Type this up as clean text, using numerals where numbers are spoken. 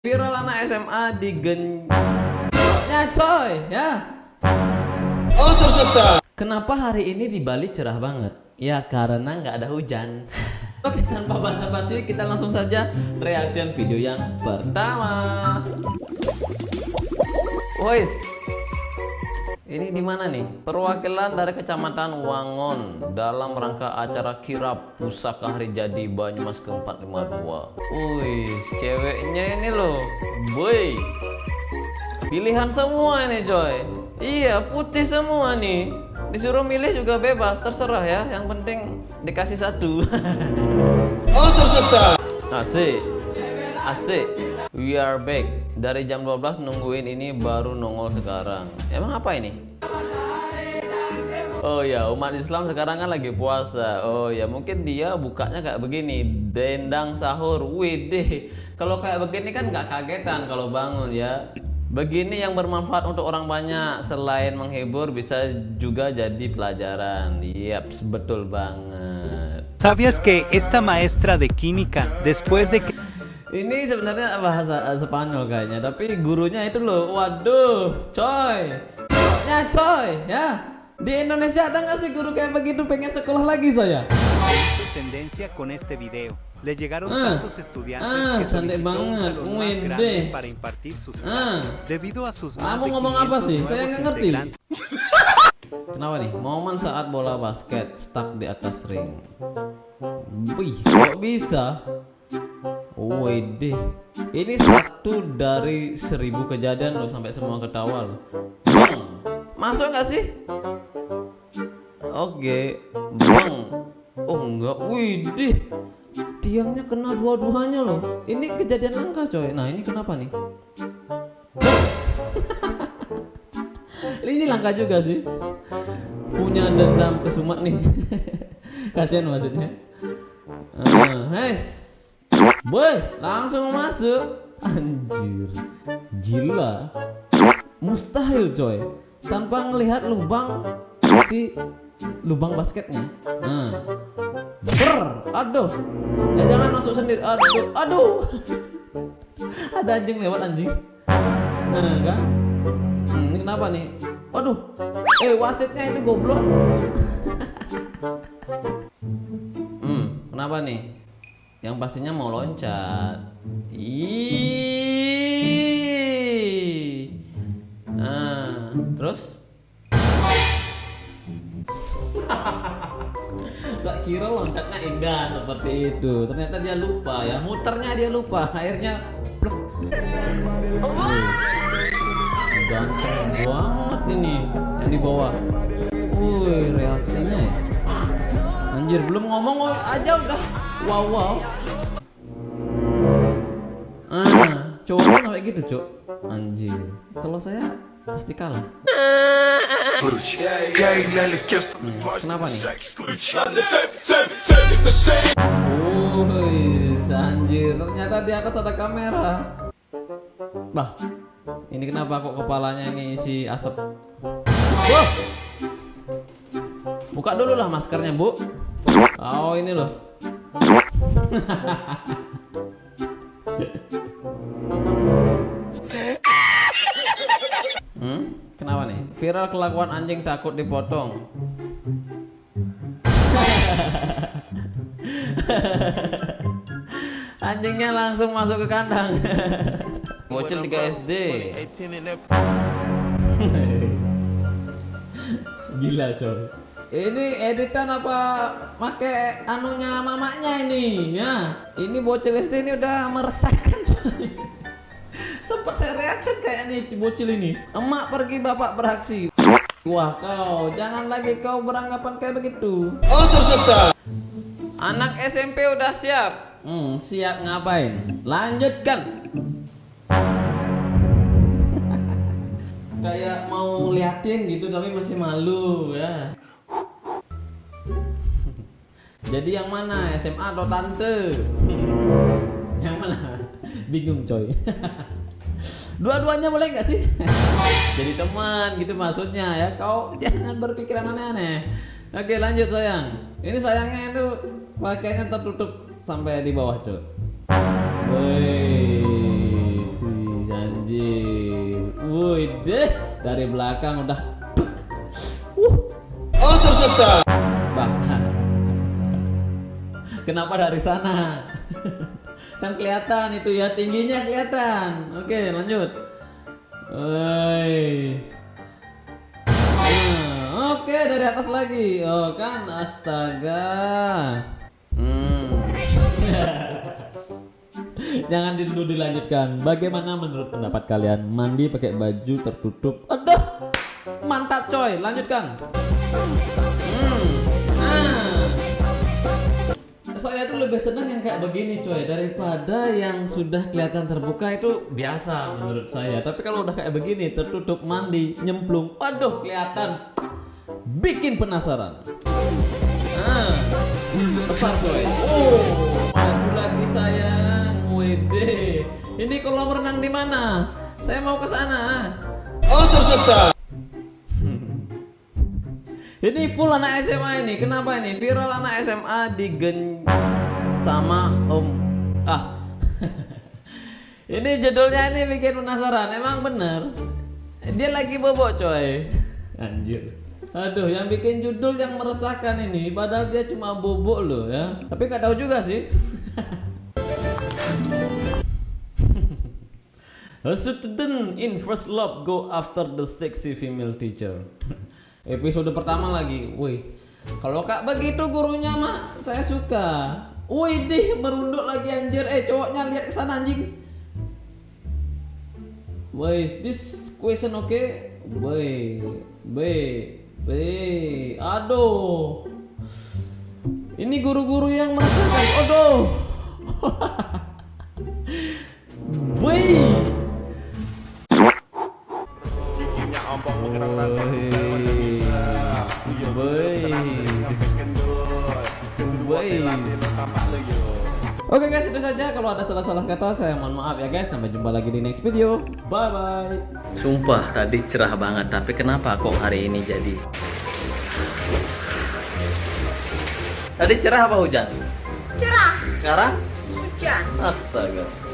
Viral anak SMA ya coy ya. Oh tersesat. Kenapa hari ini di Bali cerah banget? Ya karena nggak ada hujan. Oke, tanpa basa-basi kita langsung saja reaction video yang pertama. Boys, ini di mana nih? Perwakilan dari Kecamatan Wangon dalam rangka acara kirap Pusaka Hari Jadi Banyumas ke-452. Wih, ceweknya ini loh, boy. Pilihan semua nih coy. Iya, putih semua nih. Disuruh milih juga bebas, terserah ya. Yang penting dikasih satu. Oh tersesat. Asik, asik. We are back. Dari jam 12 nungguin ini baru nongol sekarang. Emang apa ini? Oh ya, umat Islam sekarang kan lagi puasa. Oh ya, mungkin dia bukanya kayak begini, dendang sahur. Wih deh, kalau kayak begini kan nggak kagetan kalau bangun ya. Begini yang bermanfaat untuk orang banyak, selain menghibur bisa juga jadi pelajaran. Yap, betul banget. ¿Sabías que esta maestra de química, después de que... Ini sebenarnya bahasa Spanyol kayaknya, tapi gurunya itu loh, waduh, coy. Ya coy, ya. Di Indonesia ada nggak sih guru kayak begitu? Pengen sekolah lagi saya. tendencia con este video? Le llegaron tantos estudiantes que cantik solicitó un banget. salón más grande para impartir sus clases. Debido a sus más Kamu de ngomong apa 500 sih? Saya nuevos nggak ngerti. integrantes. Kenapa nih? Momen saat bola basket stuck di atas ring. Wih, kok bisa? Wih deh. Ini satu dari 1000 kejadian loh, sampai semua ketawa loh. Bang, masuk nggak sih? Oke, bang. Oh enggak, wih deh. Tiangnya kena dua-duanya loh. Ini kejadian langka coy. Nah ini kenapa nih? Ini langka juga sih. Punya dendam ke Sumat nih. Kasian maksudnya. Hes, boy, langsung masuk. Anjir, gila. Mustahil coy. Tanpa ngelihat lubang si lubang basketnya. Aduh, ya jangan masuk sendiri. Aduh. Ada anjing lewat anjing. Kan? Ini kenapa nih? Waduh, wasitnya itu goblok. Kenapa nih? Yang pastinya mau loncat. Terus? Tak kira loncatnya indah seperti itu. Ternyata dia lupa ya, muternya dia lupa. Akhirnya plek. Ganteng banget ini yang di bawah. Wih, reaksinya ya. Anjir, belum ngomong aja udah wow. Cowoknya sampai gitu, Cok. Anjir. Kalau saya pasti kalah. Kenapa nih? Anjir, ternyata di atas ada kamera. Bah, ini kenapa kok kepalanya ini isi asap? Wah! Buka dulu lah maskernya, Bu. Oh, ini loh. Kenapa nih? Viral kelakuan anjing takut dipotong. Anjingnya langsung masuk ke kandang. Bocil 3 SD. Gila coy. Ini editan apa pakai anunya mamanya ini ya? Ini bocil SD ini udah meresahkan coy. Sempat saya reaction kayak nih bocil ini. Emak pergi bapak beraksi. Wah kau, jangan lagi kau beranggapan kayak begitu. Oh tersesat. Anak SMP udah siap. Siap ngapain? Lanjutkan. Kayak mau liatin gitu tapi masih malu ya. Jadi yang mana? SMA atau tante? Yang mana? Bingung coy. Dua-duanya boleh nggak sih? Jadi teman gitu maksudnya ya. Kau jangan berpikiran aneh-aneh. Oke lanjut sayang. Ini sayangnya itu pakainya tertutup sampai di bawah cuy. Wih, deh, dari belakang udah. Oh tersesat. Bah. Kenapa dari sana? Kan kelihatan itu ya, tingginya kelihatan. Oke, lanjut. Oke, dari atas lagi. Oh kan, astaga. Jangan dulu dilanjutkan. Bagaimana menurut pendapat kalian mandi pakai baju tertutup? Aduh, mantap coy. Lanjutkan. Saya tuh lebih senang yang kayak begini coy daripada yang sudah kelihatan terbuka. Itu biasa menurut saya. Tapi kalau udah kayak begini tertutup mandi nyemplung, waduh kelihatan, bikin penasaran. Besar coy. Maju lagi sayang. Wede. Ini kolam renang di mana? Saya mau ke sana. Oh tersesat. Ini full anak SMA ini. Kenapa ini? Viral anak SMA sama Om. Ini judulnya ini bikin penasaran. Emang bener? Dia lagi bobok coy. Anjir. Aduh, yang bikin judul yang meresahkan ini. Padahal dia cuma bobok loh ya. Tapi gak tahu juga sih. A student in first love go after the sexy female teacher. Episode pertama lagi. Wih, kalau kak begitu gurunya mah saya suka. Wih deh, merunduk lagi anjir. Cowoknya lihat ke sana anjing. Wih, this question okay? Wih, aduh. Ini guru-guru yang meresahkan. Aduh. Wih. Oke guys, itu saja. Kalau ada salah-salah kata saya mohon maaf ya guys. Sampai jumpa lagi di next video. Bye bye. Sumpah tadi cerah banget, tapi kenapa kok hari ini jadi? Tadi cerah apa hujan? Cerah, Sekarang? hujan. Astaga.